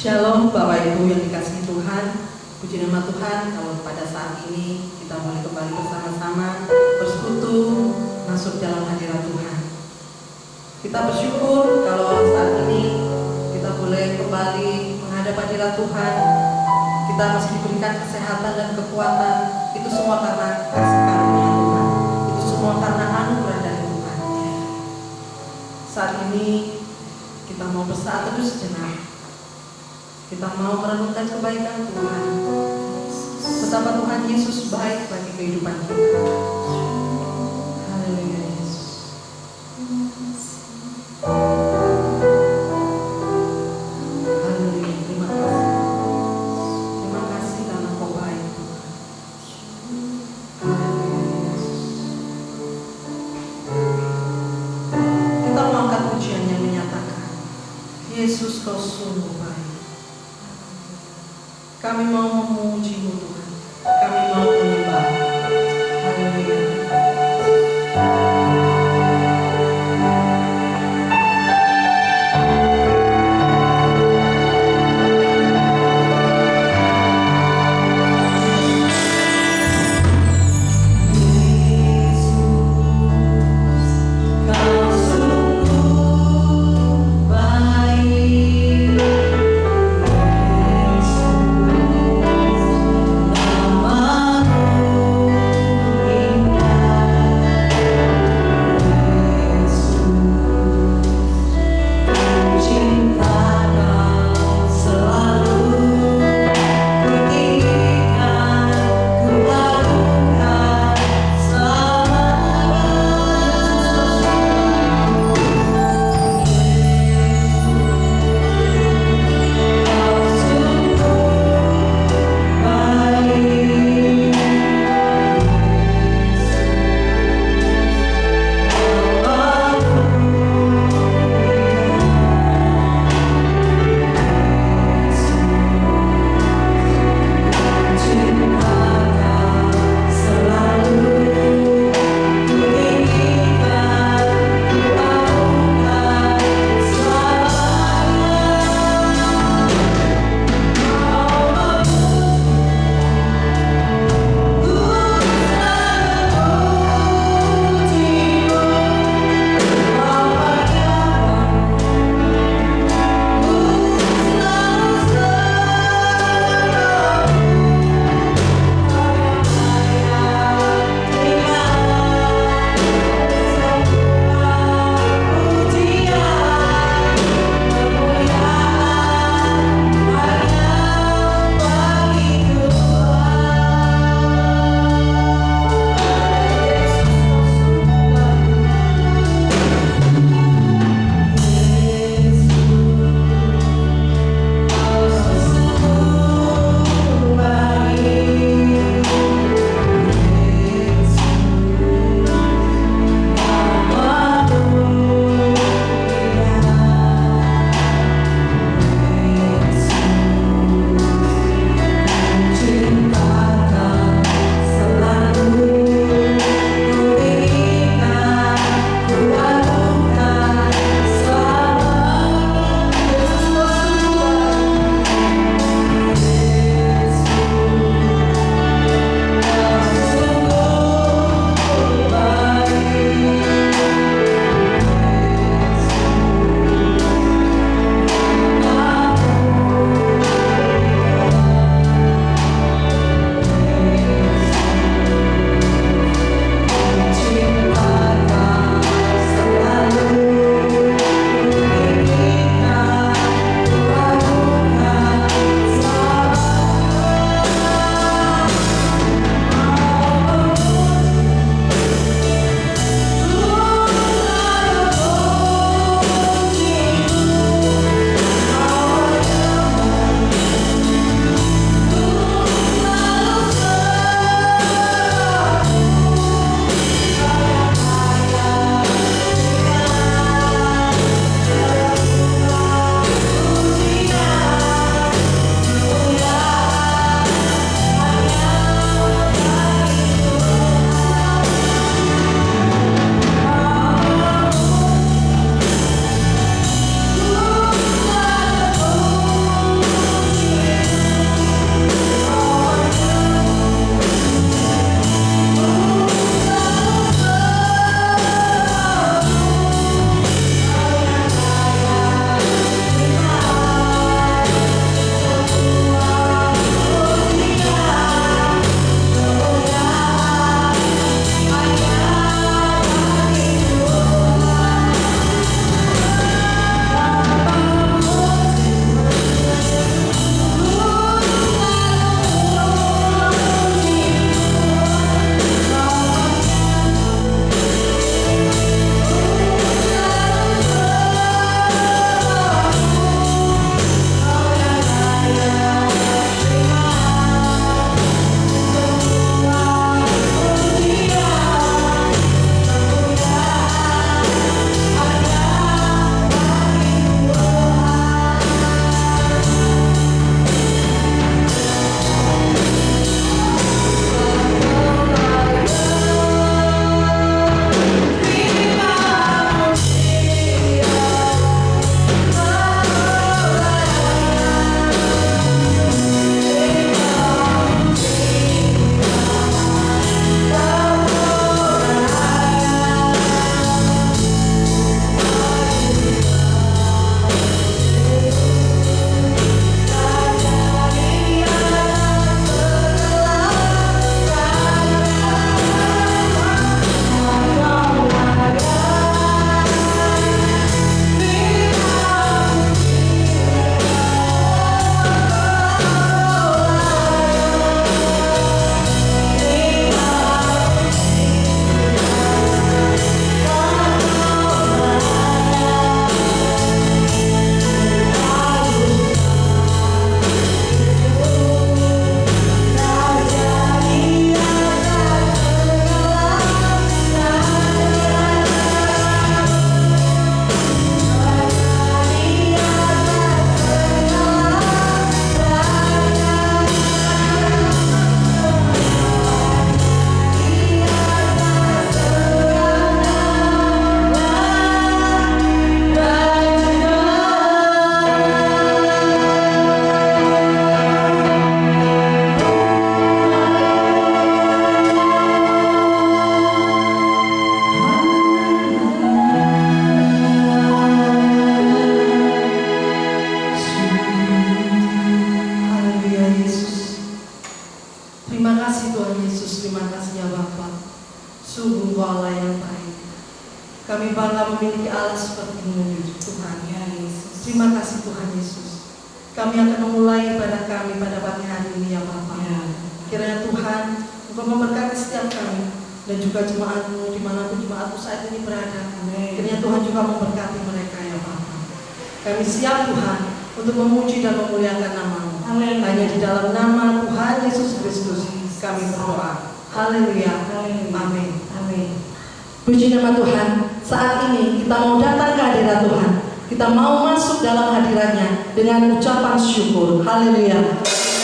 Shalom Bapak Ibu yang dikasihi Tuhan. Puji nama Tuhan kalau pada saat ini kita boleh kembali bersama-sama bersekutu masuk dalam hadirat Tuhan. Kita bersyukur kalau saat ini kita boleh kembali menghadap hadirat Tuhan. Kita masih diberikan kesehatan dan kekuatan. Itu semua karena kasih karunia Tuhan. Itu semua karena anugerah dari Tuhan. Saat ini kita mau bersaat teduh sejenak. Kita mau merenungkan kebaikan Tuhan. Betapa Tuhan Yesus baik bagi kehidupan kita. Haleluya Yesus. Haleluya, terima kasih. Terima kasih karena Kau baik Tuhan. Haleluya Yesus. Kita mau angkat pujian yang menyatakan Yesus Kau sungguh baik. Kami mau memuji-Mu Tuhan. Kami mau menyembah. Haleluya. Kau sungguh baik. Sungguh Engkau Allah yang baik. Kami bangga memiliki Allah seperti-Mu Tuhan. Ya Yesus. Terima kasih Tuhan Yesus. Kami akan memulai ibadah kami pada pagi hari ini ya Bapa. Ya. Kiranya Tuhan Engkau memberkati setiap kami dan juga jemaat-Mu dimanapun jemaat-Mu saat ini berada. Amin. Kiranya Tuhan juga memberkati mereka ya Bapa. Kami siap Tuhan untuk memuji dan memuliakan nama-Mu. Amin. Hanya di dalam nama Tuhan Yesus Kristus kami berdoa. Haleluya. Amin. Amin. Puji nama Tuhan. Saat ini kita mau datang ke hadirat Tuhan. Kita mau masuk dalam hadiratnya dengan ucapan syukur. Haleluya. Hati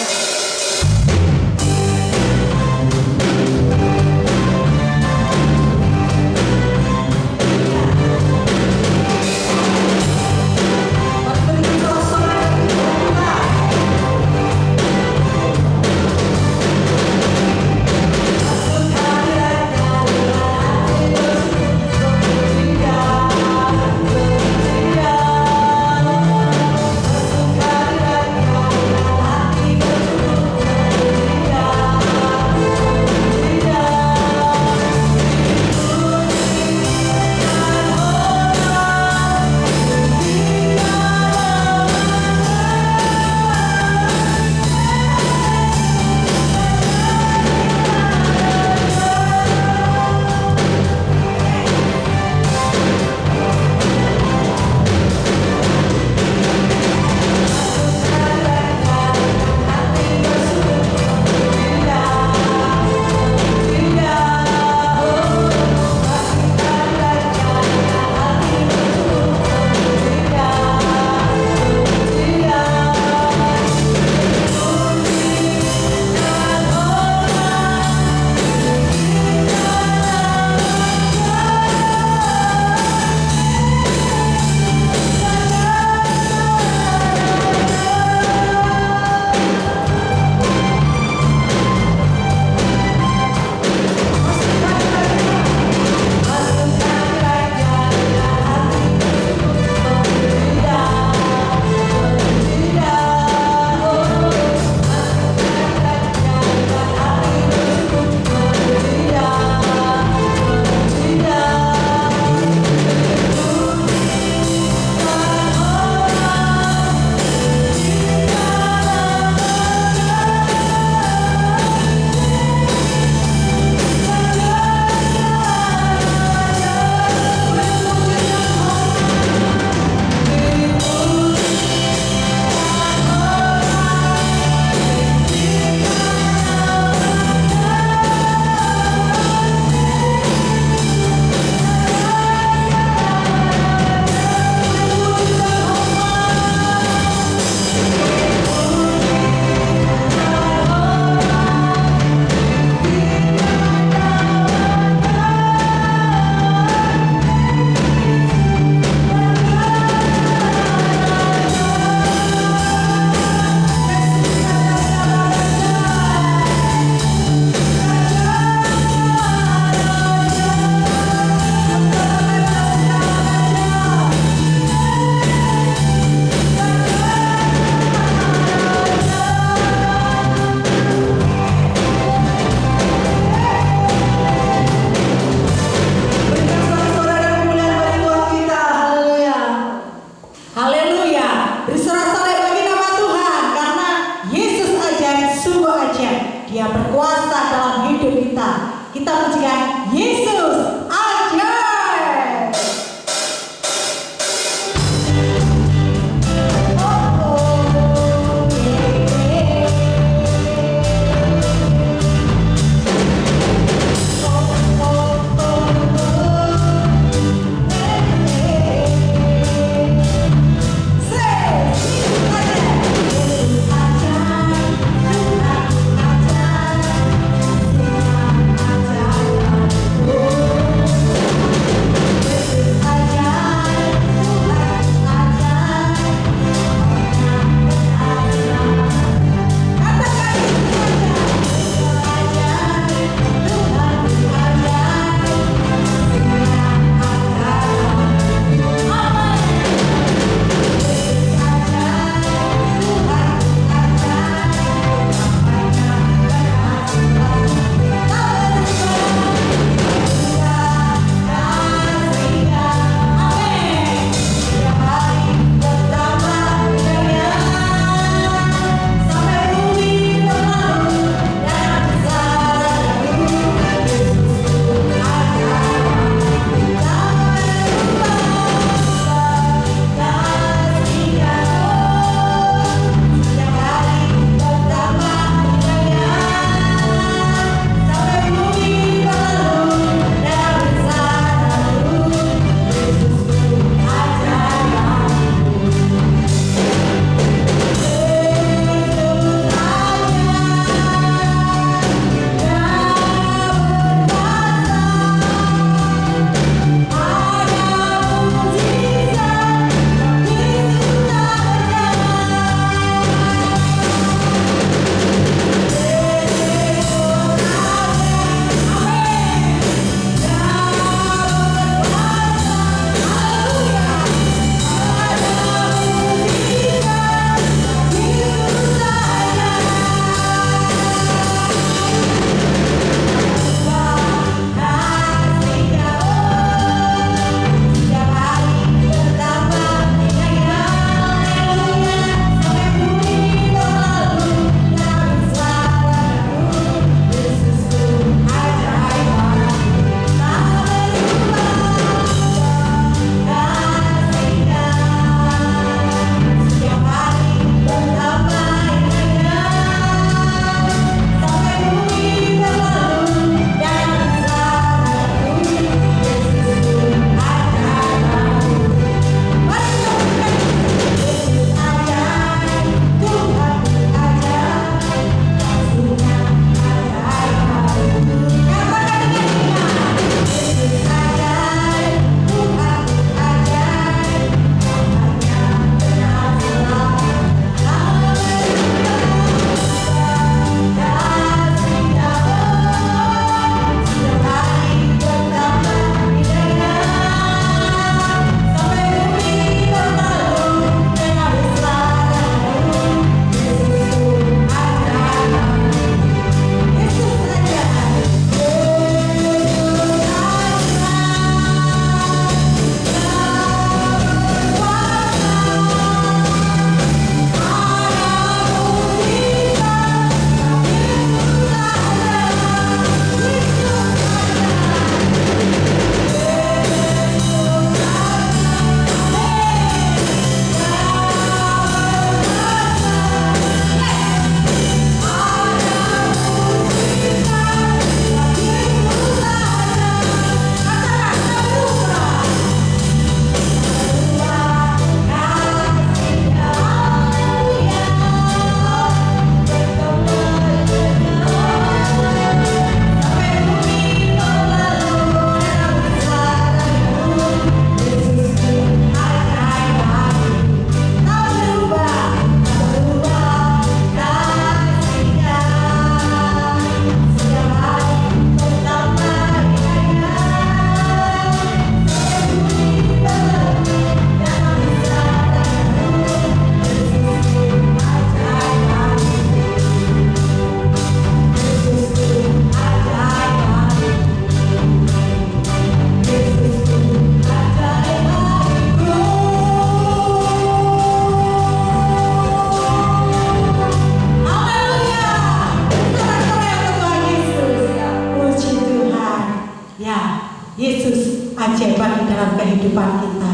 Ya, Yesus ajaib di dalam kehidupan kita.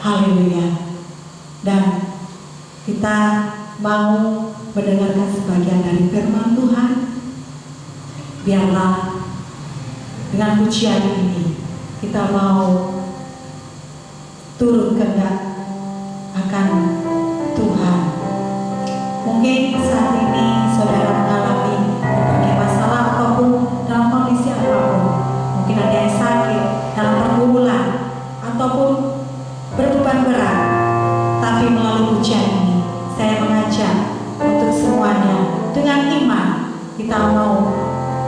Haleluya. Dan kita mau mendengarkan sebagian dari firman Tuhan. Biarlah dengan pujian ini kita mau turun kehendak akan Tuhan. Mungkin saat ini saudara mengalami berbagai masalah ataupun dalam kondisi apapun. Mungkin ada yang sakit dalam pergumulan ataupun berbeban berat. Tapi melalui pujian ini saya mengajak untuk semuanya dengan iman kita mau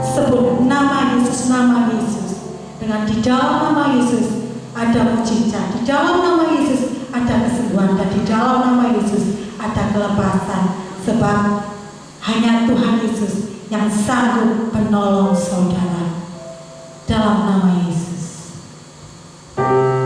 sebut nama Yesus, nama Yesus. Dengan di dalam nama Yesus ada mujizat, di dalam nama Yesus ada kesembuhan, dan di dalam nama Yesus ada kelepasan. Sebab hanya Tuhan Yesus yang sanggup menolong saudara. Dalam nama Yesus. Ada kesembuhan.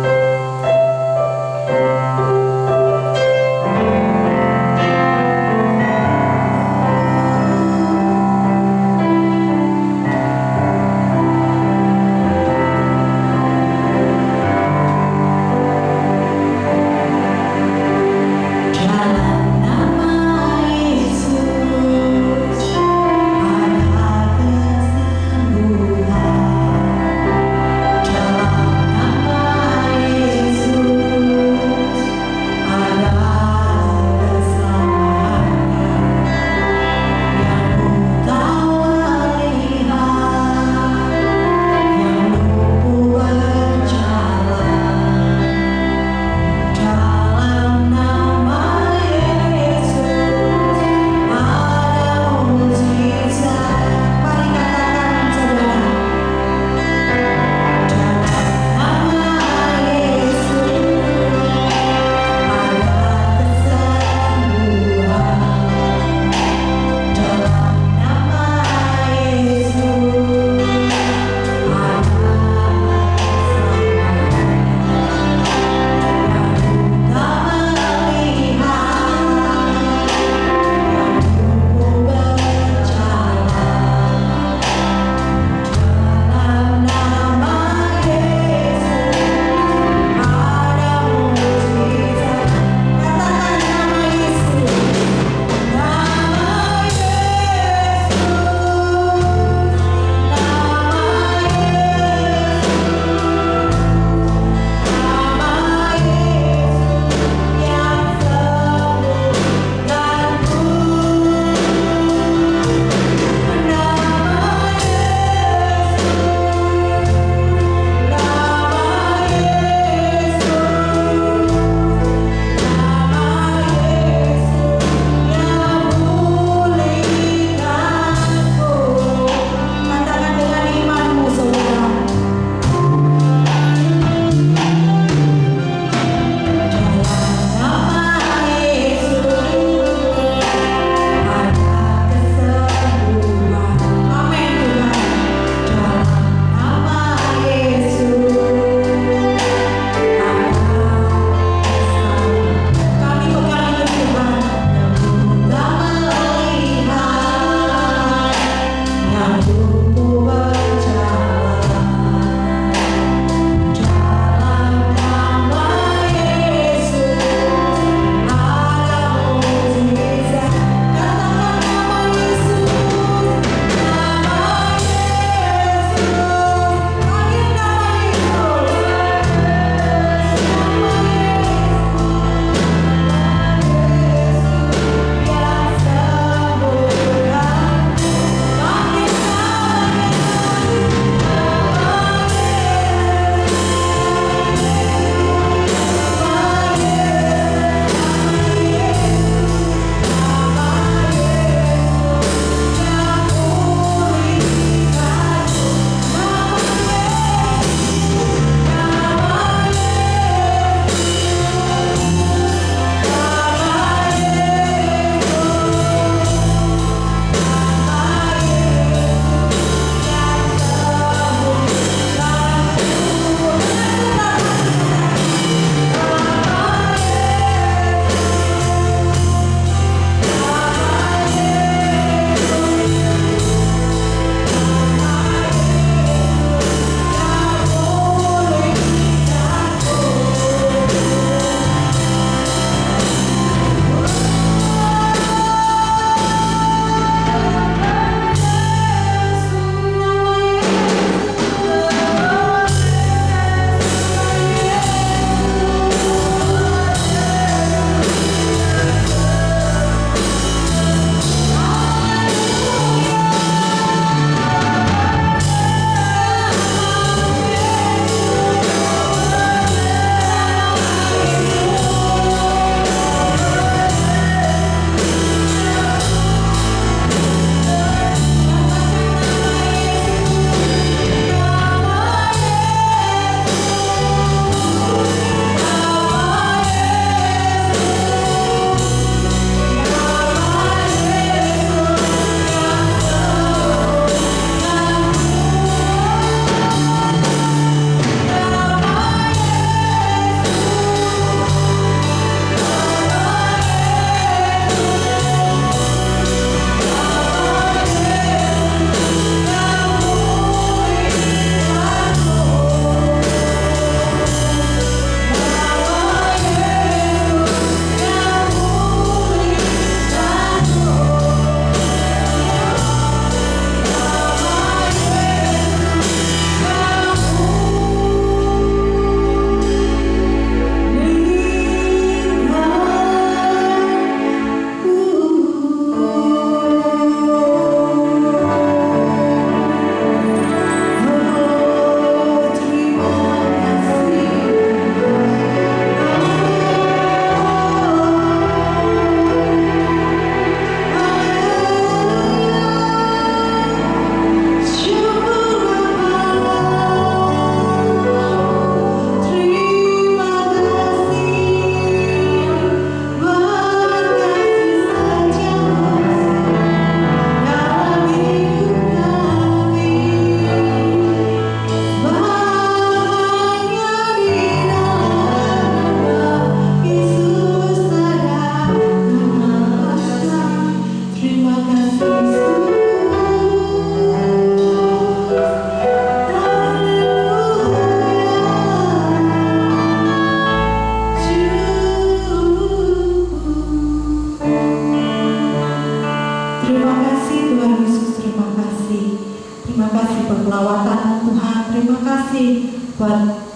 buat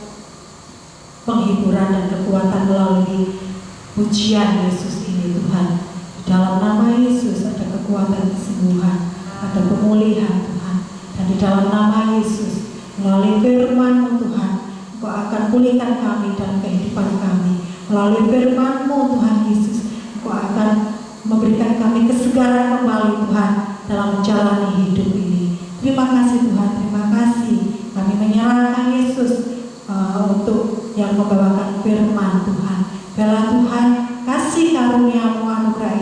penghiburan dan kekuatan melalui pujian Yesus ini Tuhan. Di dalam nama Yesus ada kekuatan kesembuhan, ada pemulihan Tuhan. Dan di dalam nama Yesus melalui firman-Mu Tuhan, Engkau akan pulihkan kami dalam kehidupan kami. Melalui firman-Mu Tuhan Yesus, Engkau akan memberikan kami kesegaran kembali Tuhan dalam menjalani hidup ini. Terima kasih Tuhan, terima kasih. Kami menyerahkan Yesus untuk yang membawakan firman Tuhan. Biarlah Tuhan kasih karunia-Mu, anugerah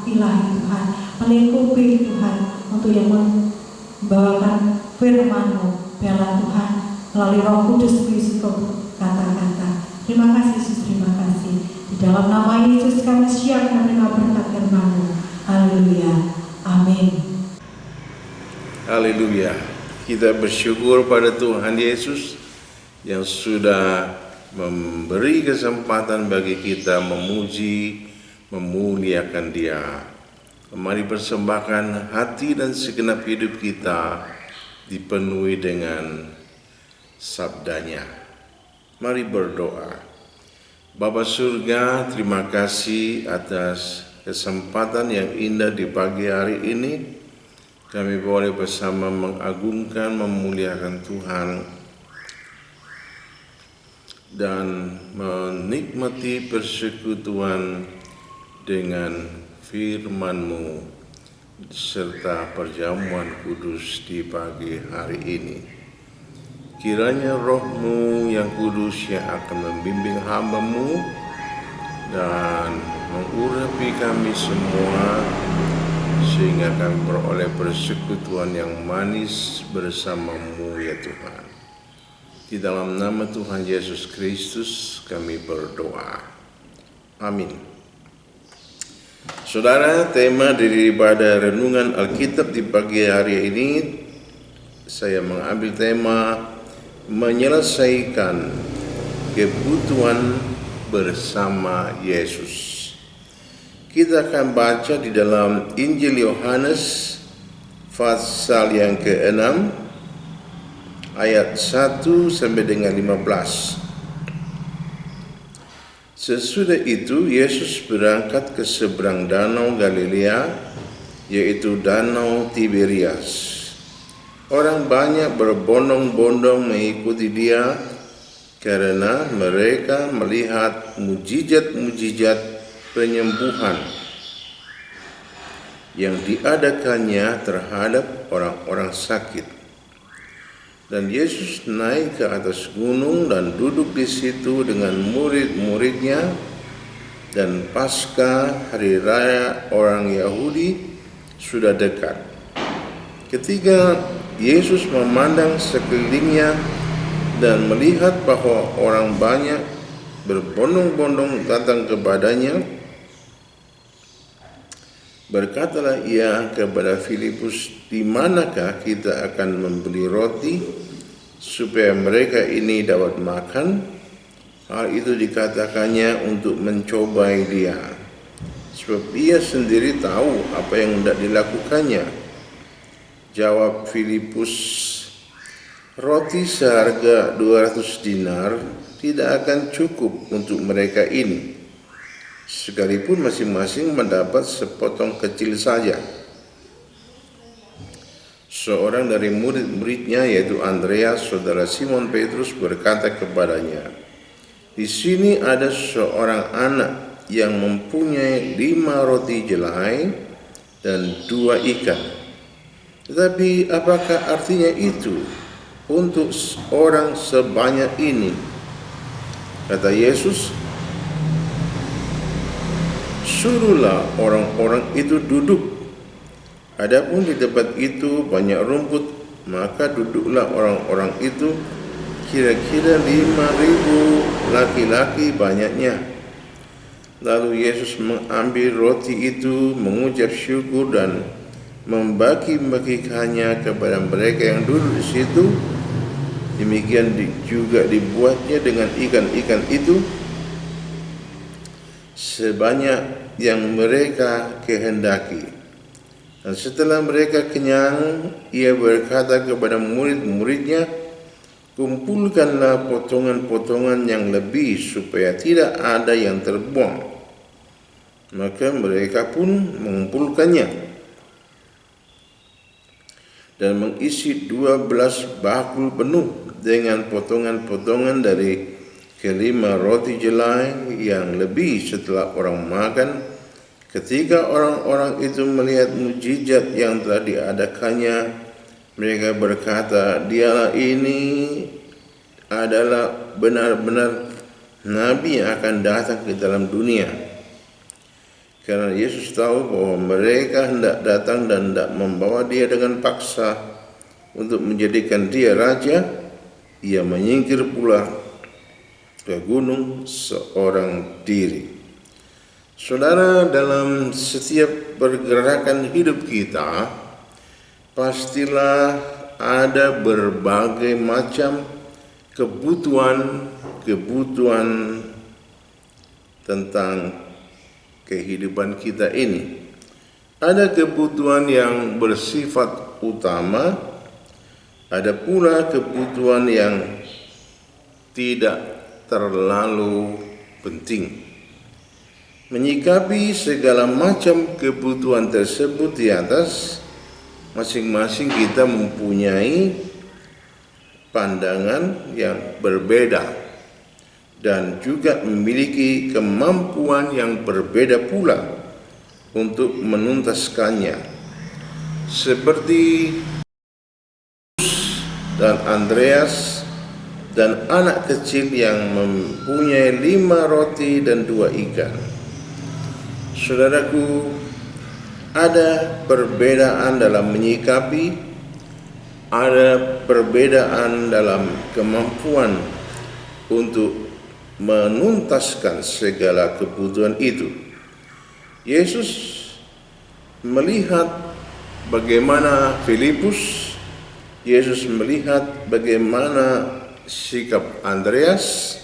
ilahi Tuhan melingkupi Tuhan untuk yang membawakan firman-Mu. Biarlah Tuhan melalui Roh Kudus mengisi kata-kata. Terima kasih Yesus, terima kasih. Di dalam nama Yesus kami siap menerima berkat firman-Mu. Haleluya. Amin. Haleluya. Kita bersyukur pada Tuhan Yesus yang sudah memberi kesempatan bagi kita memuji, memuliakan Dia. Mari persembahkan hati dan segenap hidup kita dipenuhi dengan sabdanya. Mari berdoa. Bapa surga, terima kasih atas kesempatan yang indah di pagi hari ini. Kami boleh bersama mengagungkan, memuliakan Tuhan dan menikmati persekutuan dengan firman-Mu serta perjamuan kudus di pagi hari ini. Kiranya Roh-Mu yang kudus yang akan membimbing hamba-Mu dan mengurapi kami semua sehingga kami beroleh persekutuan yang manis bersama-Mu ya Tuhan. Di dalam nama Tuhan Yesus Kristus kami berdoa. Amin. Saudara, tema daripada renungan Alkitab di pagi hari ini, saya mengambil tema menyelesaikan kebutuhan bersama Yesus. Kita akan baca di dalam Injil Yohanes pasal yang ke-6 ayat 1 sampai dengan 15. Sesudah itu Yesus berangkat ke seberang danau Galilea, yaitu danau Tiberias. Orang banyak berbondong-bondong mengikuti Dia karena mereka melihat mujizat-mujizat penyembuhan yang diadakannya terhadap orang-orang sakit. Dan Yesus naik ke atas gunung dan duduk di situ dengan murid-muridnya, dan Paskah hari raya orang Yahudi sudah dekat. Ketika Yesus memandang sekelilingnya dan melihat bahwa orang banyak berbondong-bondong datang kepadanya, berkatalah Ia kepada Filipus, "Di manakah kita akan membeli roti supaya mereka ini dapat makan?" Hal itu dikatakannya untuk mencobai Dia, sebab Ia sendiri tahu apa yang hendak dilakukannya. Jawab Filipus, "Roti seharga 200 dinar tidak akan cukup untuk mereka ini, sekalipun masing-masing mendapat sepotong kecil saja." Seorang dari murid-muridnya, yaitu Andreas, saudara Simon Petrus, berkata kepadanya, "Di sini ada seorang anak yang mempunyai 5 roti jelai dan 2 ikan. Tetapi apakah artinya itu untuk orang sebanyak ini?" Kata Yesus, "Suruhlah orang-orang itu duduk." Adapun di tempat itu banyak rumput, maka duduklah orang-orang itu, kira-kira 5.000 laki-laki banyaknya. Lalu Yesus mengambil roti itu, mengucap syukur dan membagi-bagikannya kepada mereka yang duduk di situ. Demikian juga dibuatnya dengan ikan-ikan itu, sebanyak yang mereka kehendaki. Dan setelah mereka kenyang, Ia berkata kepada murid-muridnya, kumpulkanlah potongan-potongan yang lebih supaya tidak ada yang terbuang. Maka mereka pun mengumpulkannya dan mengisi 12 bakul penuh dengan potongan-potongan dari kelima roti jelai yang lebih setelah orang makan. Ketika orang-orang itu melihat mukjizat yang telah diadakannya, mereka berkata, "Dialah ini adalah benar-benar Nabi yang akan datang ke dalam dunia." Karena Yesus tahu bahwa mereka hendak datang dan hendak membawa dia dengan paksa untuk menjadikan dia raja, ia menyingkir pula ke gunung seorang diri. Saudara, dalam setiap pergerakan hidup kita, pastilah ada berbagai macam kebutuhan tentang kehidupan kita ini. Ada kebutuhan yang bersifat utama, ada pula kebutuhan yang tidak terlalu penting. Menyikapi segala macam kebutuhan tersebut di atas, masing-masing kita mempunyai pandangan yang berbeda dan juga memiliki kemampuan yang berbeda pula untuk menuntaskannya. Seperti dan Andreas dan anak kecil yang mempunyai 5 roti dan 2 ikan. Saudaraku, ada perbedaan dalam menyikapi, ada perbedaan dalam kemampuan untuk menuntaskan segala kebutuhan itu. Yesus melihat bagaimana Filipus, Yesus melihat bagaimana sikap Andreas.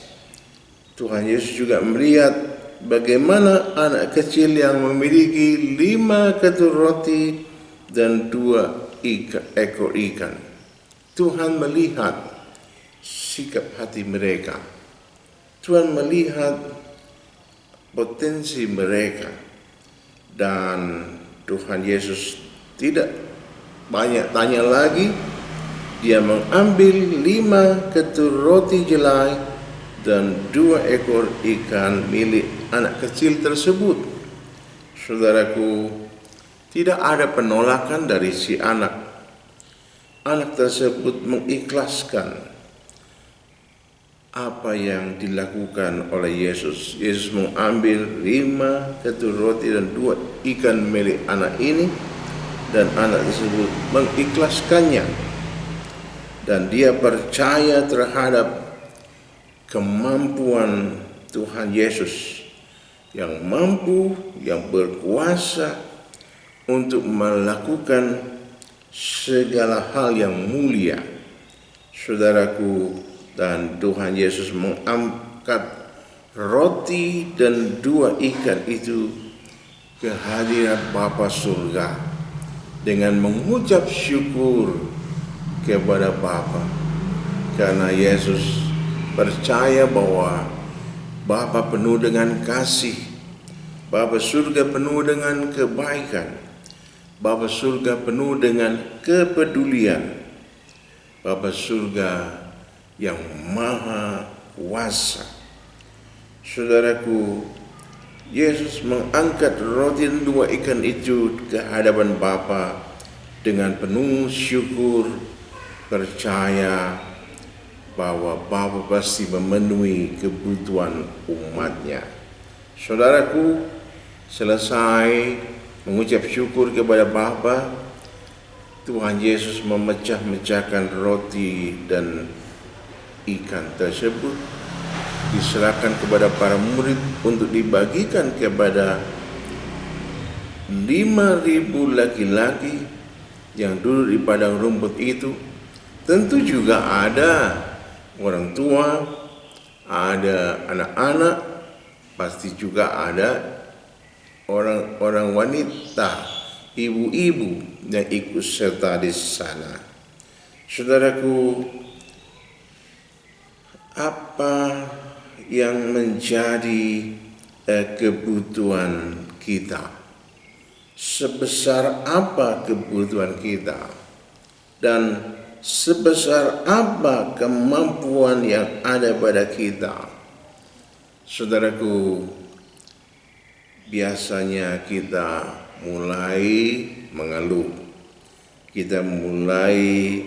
Tuhan Yesus juga melihat bagaimana anak kecil yang memiliki 5 ketur roti dan 2 ekor ikan. Tuhan melihat sikap hati mereka. Tuhan melihat potensi mereka. Dan Tuhan Yesus tidak banyak tanya lagi. Dia mengambil 5 ketur roti jelai dan 2 ekor ikan milik anak kecil tersebut. Saudaraku, tidak ada penolakan dari si anak. Anak tersebut mengikhlaskan apa yang dilakukan oleh Yesus. Yesus mengambil 5 ketur roti dan 2 ikan milik anak ini, dan anak tersebut mengikhlaskannya. Dan dia percaya terhadap kemampuan Tuhan Yesus yang mampu, yang berkuasa untuk melakukan segala hal yang mulia. Saudaraku, dan Tuhan Yesus mengangkat roti dan 2 ikan itu ke hadirat Bapa surga dengan mengucap syukur kepada Bapa, karena Yesus percaya bahwa Bapa penuh dengan kasih, Bapa surga penuh dengan kebaikan, Bapa surga penuh dengan kepedulian, Bapa surga yang maha kuasa. Saudaraku, Yesus mengangkat roti dan 2 ikan itu ke hadapan Bapa dengan penuh syukur, percaya bahwa Bapa pasti memenuhi kebutuhan umatnya. Saudaraku, selesai mengucap syukur kepada Bapa, Tuhan Yesus memecah-mecahkan roti dan ikan tersebut, diserahkan kepada para murid untuk dibagikan kepada 5.000 laki-laki yang duduk di padang rumput itu. Tentu juga ada orang tua, ada anak-anak, pasti juga ada orang-orang wanita, ibu-ibu yang ikut serta di sana. Saudaraku, apa yang menjadi kebutuhan kita, sebesar apa kebutuhan kita, dan sebesar apa kemampuan yang ada pada kita. Saudaraku, biasanya kita mulai mengeluh, kita mulai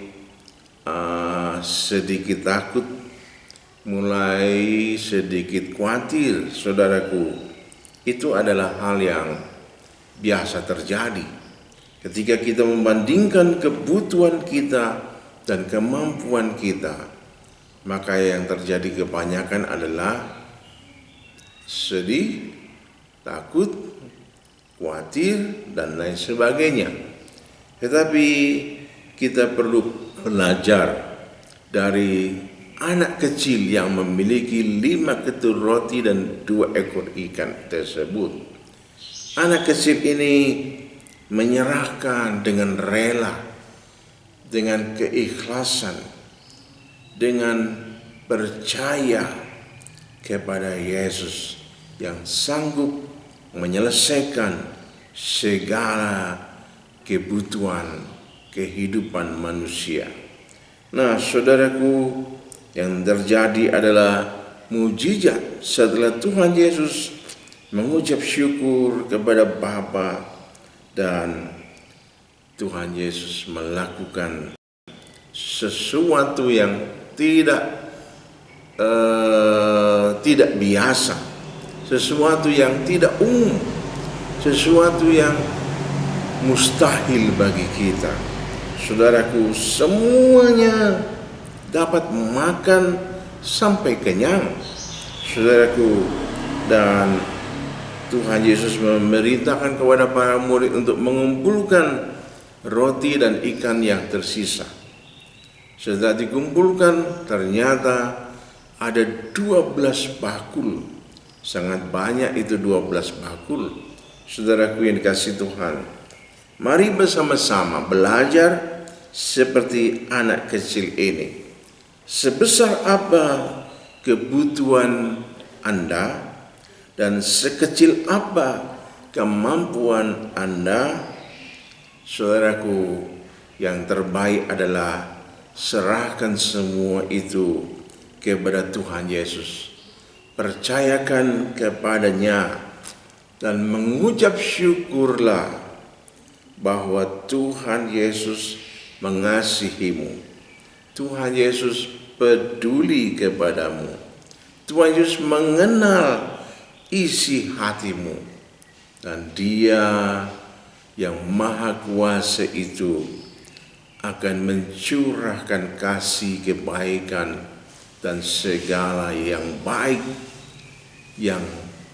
sedikit takut, mulai sedikit khawatir. Saudaraku, itu adalah hal yang biasa terjadi ketika kita membandingkan kebutuhan kita dan kemampuan kita. Maka yang terjadi kebanyakan adalah sedih, takut, khawatir, dan lain sebagainya. Tetapi kita perlu belajar dari anak kecil yang memiliki 5 ketul roti dan 2 ekor ikan tersebut. Anak kecil ini menyerahkan dengan rela, dengan keikhlasan, dengan percaya kepada Yesus yang sanggup menyelesaikan segala kebutuhan kehidupan manusia. Nah, saudaraku, yang terjadi adalah mujizat setelah Tuhan Yesus mengucap syukur kepada Bapa, dan Tuhan Yesus melakukan sesuatu yang tidak biasa, sesuatu yang tidak umum, sesuatu yang mustahil bagi kita. Saudaraku, semuanya dapat makan sampai kenyang, saudaraku, dan Tuhan Yesus memerintahkan kepada para murid untuk mengumpulkan roti dan ikan yang tersisa. Setelah dikumpulkan, ternyata ada 12 bakul. Sangat banyak itu 12 bakul. Saudaraku yang dikasihi Tuhan, mari bersama-sama belajar seperti anak kecil ini. Sebesar apa kebutuhan Anda dan sekecil apa kemampuan Anda, saudaraku, yang terbaik adalah serahkan semua itu kepada Tuhan Yesus. Percayakan kepadanya dan mengucap syukurlah bahwa Tuhan Yesus mengasihimu. Tuhan Yesus peduli kepadamu. Tuhan Yesus mengenal isi hatimu, dan Dia yang Maha Kuasa itu akan mencurahkan kasih, kebaikan, dan segala yang baik yang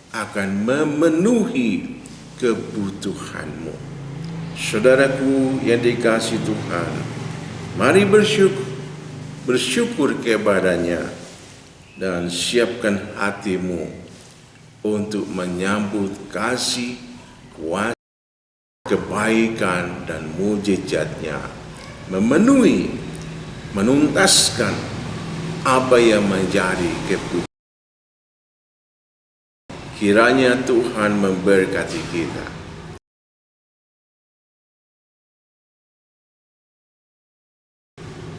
akan memenuhi kebutuhanmu. Saudaraku yang dikasihi Tuhan, mari bersyukur kepadanya dan siapkan hatimu untuk menyambut kasih, kuasa, kebaikan, dan mujizatnya, memenuhi, menuntaskan apa yang menjadi kebutuhan. Kiranya Tuhan memberkati kita.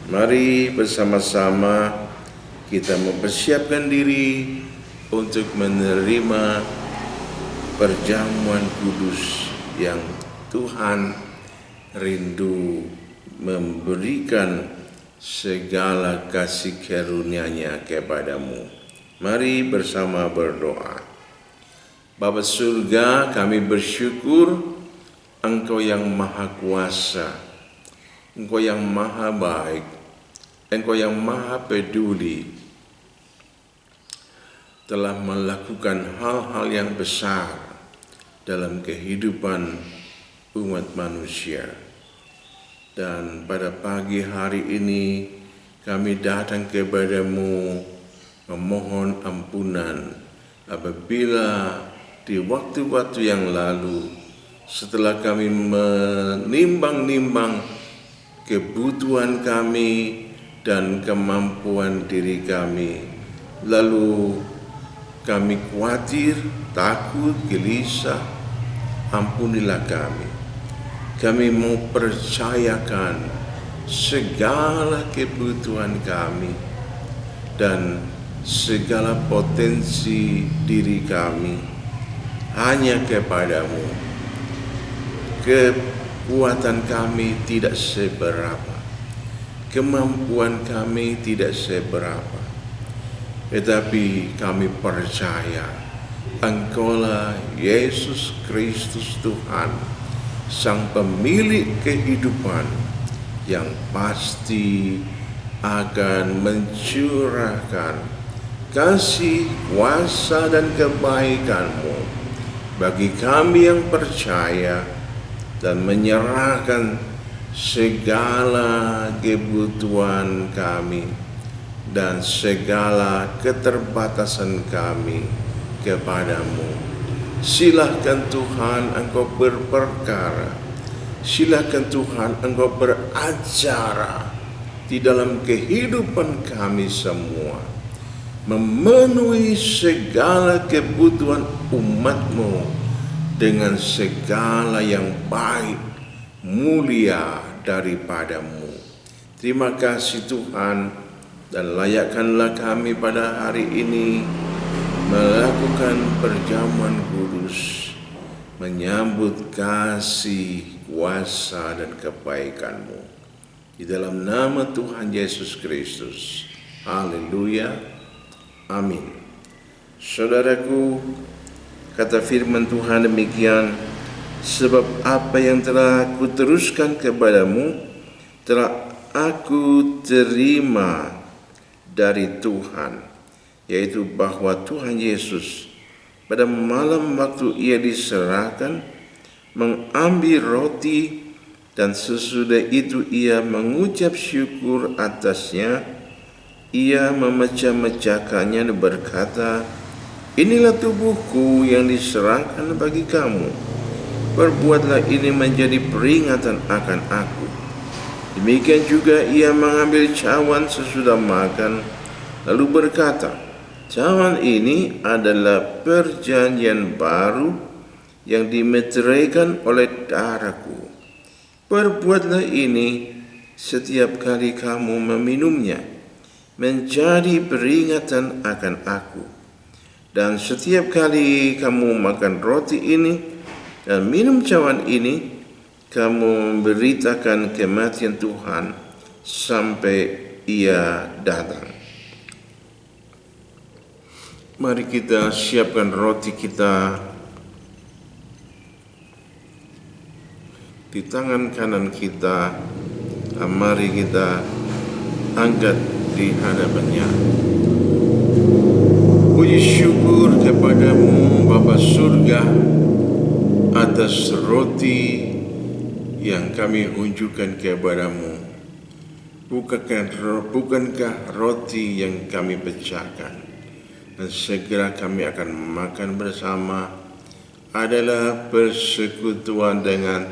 Mari bersama-sama kita mempersiapkan diri untuk menerima perjamuan kudus yang Tuhan rindu memberikan segala kasih karunia-Nya kepadamu. Mari bersama berdoa. Bapa surga, kami bersyukur Engkau yang Maha Kuasa, Engkau yang Maha Baik, Engkau yang Maha Peduli, telah melakukan hal-hal yang besar dalam kehidupan umat manusia. Dan pada pagi hari ini kami datang kepadamu memohon ampunan apabila di waktu-waktu yang lalu, setelah kami menimbang-nimbang kebutuhan kami dan kemampuan diri kami. Lalu kami khawatir, takut, gelisah, ampunilah kami. Kami mau percayakan segala kebutuhan kami dan segala potensi diri kami hanya kepadamu. Kekuatan kami tidak seberapa, kemampuan kami tidak seberapa, tetapi kami percaya Engkaulah Yesus Kristus Tuhan, Sang Pemilik kehidupan, yang pasti akan mencurahkan kasih, kuasa, dan kebaikan-Mu bagi kami yang percaya dan menyerahkan segala kebutuhan kami dan segala keterbatasan kami kepadamu. Silahkan Tuhan Engkau berperkara, silahkan Tuhan Engkau beracara di dalam kehidupan kami semua, memenuhi segala kebutuhan umat-Mu dengan segala yang baik, mulia daripada-Mu. Terima kasih Tuhan, dan layakkanlah kami pada hari ini melakukan perjamuan kudus, menyambut kasih, kuasa, dan kebaikan-Mu. Di dalam nama Tuhan Yesus Kristus. Haleluya. Amin. Saudaraku, kata firman Tuhan demikian, sebab apa yang telah aku teruskan kepadamu telah aku terima dari Tuhan, yaitu bahwa Tuhan Yesus pada malam waktu Ia diserahkan mengambil roti, dan sesudah itu Ia mengucap syukur atasnya. Ia memecah-mecahkannya dan berkata, inilah tubuhku yang diserahkan bagi kamu. Perbuatlah ini menjadi peringatan akan aku. Demikian juga Ia mengambil cawan sesudah makan, lalu berkata, cawan ini adalah perjanjian baru yang dimeteraikan oleh darahku. Perbuatlah ini setiap kali kamu meminumnya, menjadi peringatan akan aku. Dan setiap kali kamu makan roti ini dan minum cawan ini, kamu memberitakan kematian Tuhan sampai Ia datang. Mari kita siapkan roti kita di tangan kanan kita. Mari kita angkat di hadapannya. Puji syukur kepadamu Bapa Surga atas roti yang kami unjukkan kepadamu. Bukankah roti yang kami pecahkan dan segera kami akan makan bersama adalah persekutuan dengan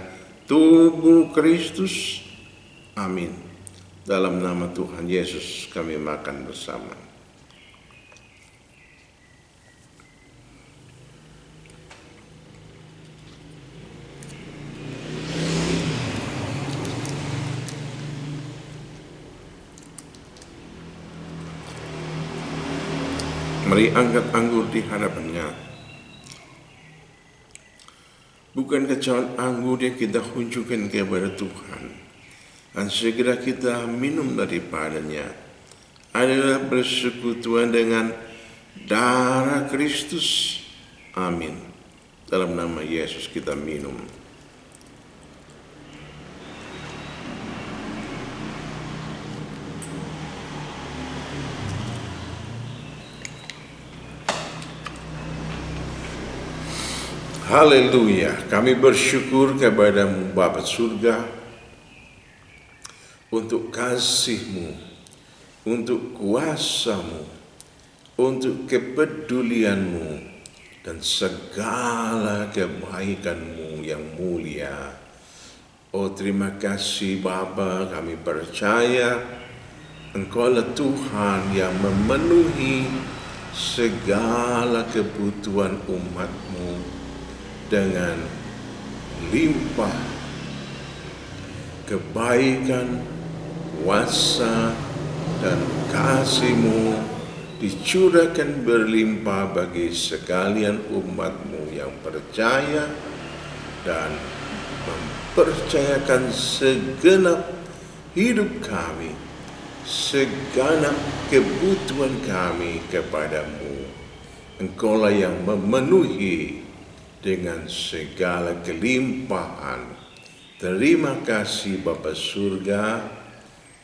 tubuh Kristus? Amin. Dalam nama Tuhan Yesus kami makan bersama. Mari angkat anggur di hadapannya. Bukankah cawan anggur yang kita unjukkan kepada Tuhan dan segera kita minum daripadanya adalah bersekutuan dengan darah Kristus? Amin. Dalam nama Yesus kita minum. Haleluya, kami bersyukur kepadamu Bapa Surga untuk kasih-Mu, untuk kuasa-Mu, untuk kepedulian-Mu, dan segala kebaikan-Mu yang mulia. Oh terima kasih Bapa, kami percaya Engkaulah Tuhan yang memenuhi segala kebutuhan umat-Mu dengan limpah kebaikan, kuasa, dan kasih-Mu dicurahkan berlimpah bagi sekalian umat-Mu yang percaya dan mempercayakan segenap hidup kami, segenap kebutuhan kami kepadamu. Engkaulah yang memenuhi dengan segala kelimpahan. Terima kasih Bapa Surga.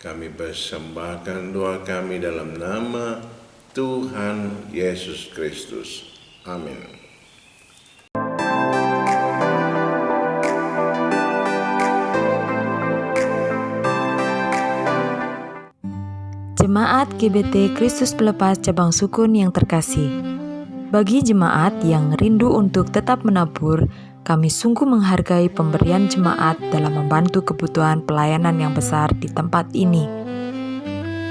Kami persembahkan doa kami dalam nama Tuhan Yesus Kristus. Amin. Jemaat GBT Kristus Pelepas Cabang Sukun yang terkasih, bagi jemaat yang rindu untuk tetap menabur, kami sungguh menghargai pemberian jemaat dalam membantu kebutuhan pelayanan yang besar di tempat ini.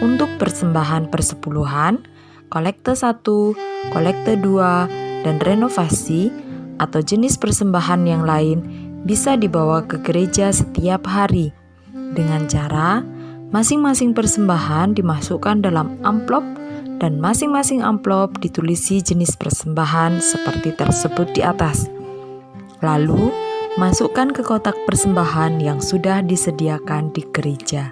Untuk persembahan persepuluhan, kolekte 1, kolekte 2, dan renovasi atau jenis persembahan yang lain bisa dibawa ke gereja setiap hari dengan cara masing-masing persembahan dimasukkan dalam amplop dan masing-masing amplop ditulisi jenis persembahan seperti tersebut di atas. Lalu, masukkan ke kotak persembahan yang sudah disediakan di gereja.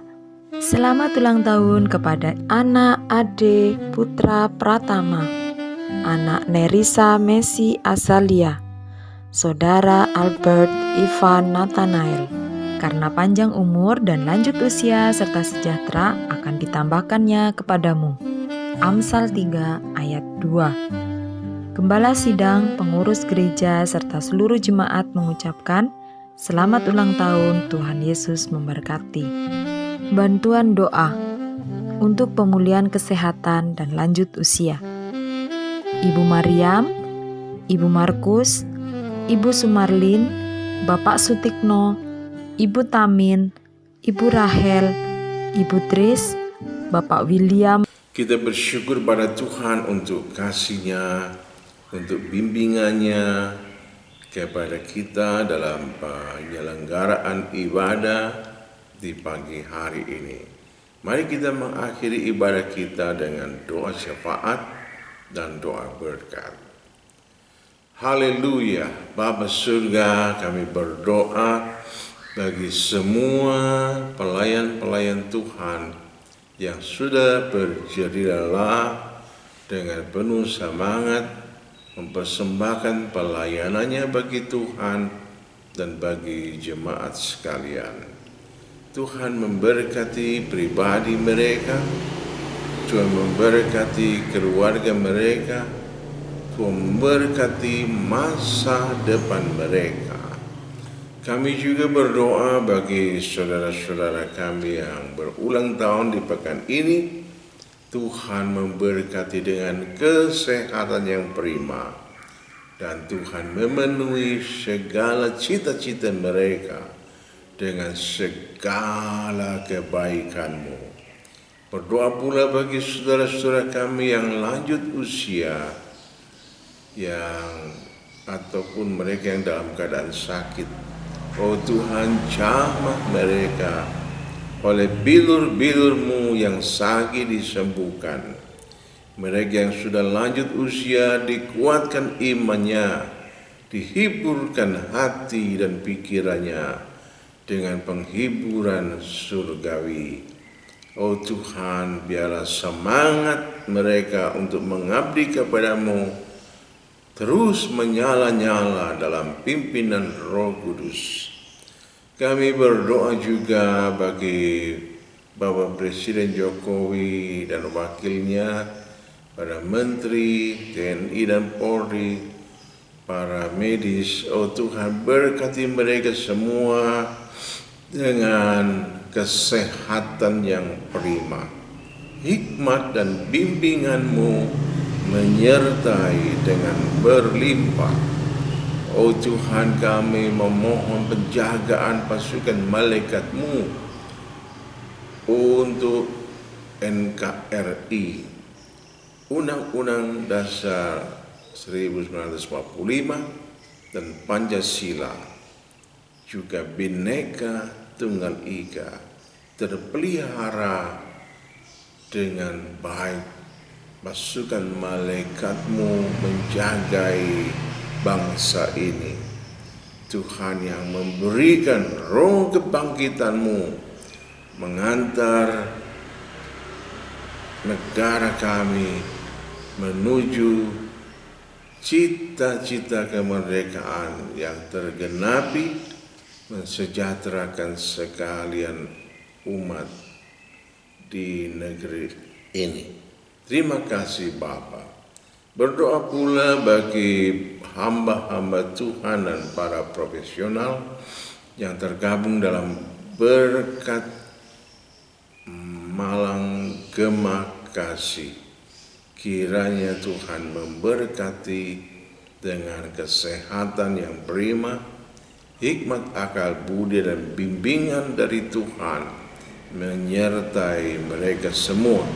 Selamat ulang tahun kepada anak Ade Putra Pratama, anak Nerissa Messi Azalia, saudara Albert Ivan Nathanael. Karena panjang umur dan lanjut usia serta sejahtera akan ditambahkannya kepadamu. Amsal 3 ayat 2. Gembala sidang, pengurus gereja, serta seluruh jemaat mengucapkan selamat ulang tahun, Tuhan Yesus memberkati. Bantuan doa untuk pemulihan kesehatan dan lanjut usia. Ibu Mariam, Ibu Markus, Ibu Sumarlin, Bapak Sutikno, Ibu Tamin, Ibu Rahel, Ibu Tris, Bapak William. Kita bersyukur pada Tuhan untuk kasih-Nya, untuk bimbingannya kepada kita dalam penyelenggaraan ibadah di pagi hari ini. Mari kita mengakhiri ibadah kita dengan doa syafaat dan doa berkat. Haleluya. Bapa Surga, kami berdoa bagi semua pelayan-pelayan Tuhan yang sudah berjerih lelah dengan penuh semangat mempersembahkan pelayanannya bagi Tuhan dan bagi jemaat sekalian. Tuhan memberkati pribadi mereka, Tuhan memberkati keluarga mereka, Tuhan memberkati masa depan mereka. Kami juga berdoa bagi saudara-saudara kami yang berulang tahun di pekan ini. Tuhan memberkati dengan kesehatan yang prima dan Tuhan memenuhi segala cita-cita mereka dengan segala kebaikan-Mu. Berdoa pula bagi saudara-saudara kami yang lanjut usia ataupun mereka yang dalam keadaan sakit. Oh Tuhan, jamah mereka oleh bilur-bilur-Mu yang sakit disembuhkan. Mereka yang sudah lanjut usia dikuatkan imannya, dihiburkan hati dan pikirannya dengan penghiburan surgawi. Oh Tuhan, biarlah semangat mereka untuk mengabdi kepadamu terus menyala-nyala dalam pimpinan Roh Kudus. Kami berdoa juga bagi Bapak Presiden Jokowi dan wakilnya, para menteri, TNI dan Polri, para medis. Oh Tuhan, berkati mereka semua dengan kesehatan yang prima. Hikmat dan bimbingan-Mu menyertai dengan berlimpah. Oh Tuhan, kami memohon penjagaan pasukan malaikat-Mu untuk NKRI, Undang-Undang Dasar 1945 dan Pancasila, juga Bhinneka Tunggal Ika terpelihara dengan baik. Pasukan malaikatmu menjagai bangsa ini. Tuhan yang memberikan roh kebangkitanmu mengantar negara kami menuju cita-cita kemerdekaan yang tergenapi, mensejahterakan sekalian umat di negeri ini. Terima kasih Bapa. Berdoa pula bagi hamba-hamba Tuhan dan para profesional yang tergabung dalam berkat Malang Gema Kasih. Kiranya Tuhan memberkati dengan kesehatan yang prima, hikmat akal budi dan bimbingan dari Tuhan menyertai mereka semua,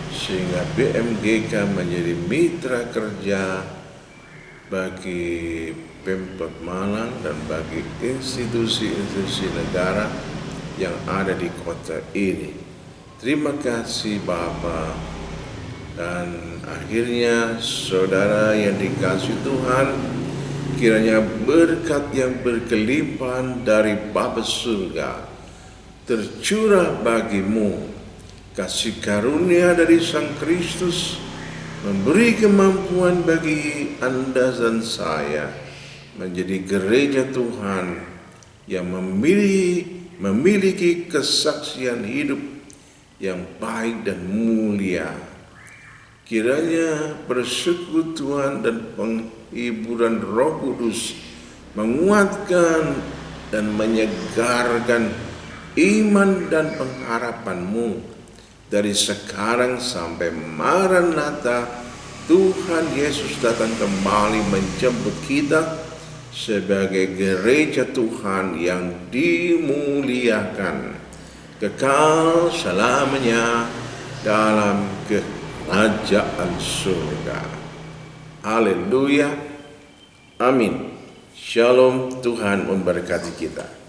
sehingga BMGK menjadi mitra kerja bagi Pemkot Malang dan bagi institusi-institusi negara yang ada di kota ini. Terima kasih Bapa. Dan akhirnya saudara yang dikasihi Tuhan, kiranya berkat yang berkelimpahan dari Bapa surga tercurah bagimu. Kasih karunia dari Sang Kristus memberi kemampuan bagi Anda dan saya menjadi gereja Tuhan yang memiliki kesaksian hidup yang baik dan mulia. Kiranya persekutuan dan penghiburan Roh Kudus menguatkan dan menyegarkan iman dan pengharapanmu dari sekarang sampai Maranatha Tuhan Yesus datang kembali menjemput kita sebagai gereja Tuhan yang dimuliakan kekal selamanya dalam kerajaan surga. Haleluya. Amin. Shalom. Tuhan memberkati kita.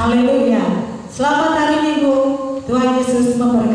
Haleluya. Selamat hari Minggu. Tuhan Yesus memberkati.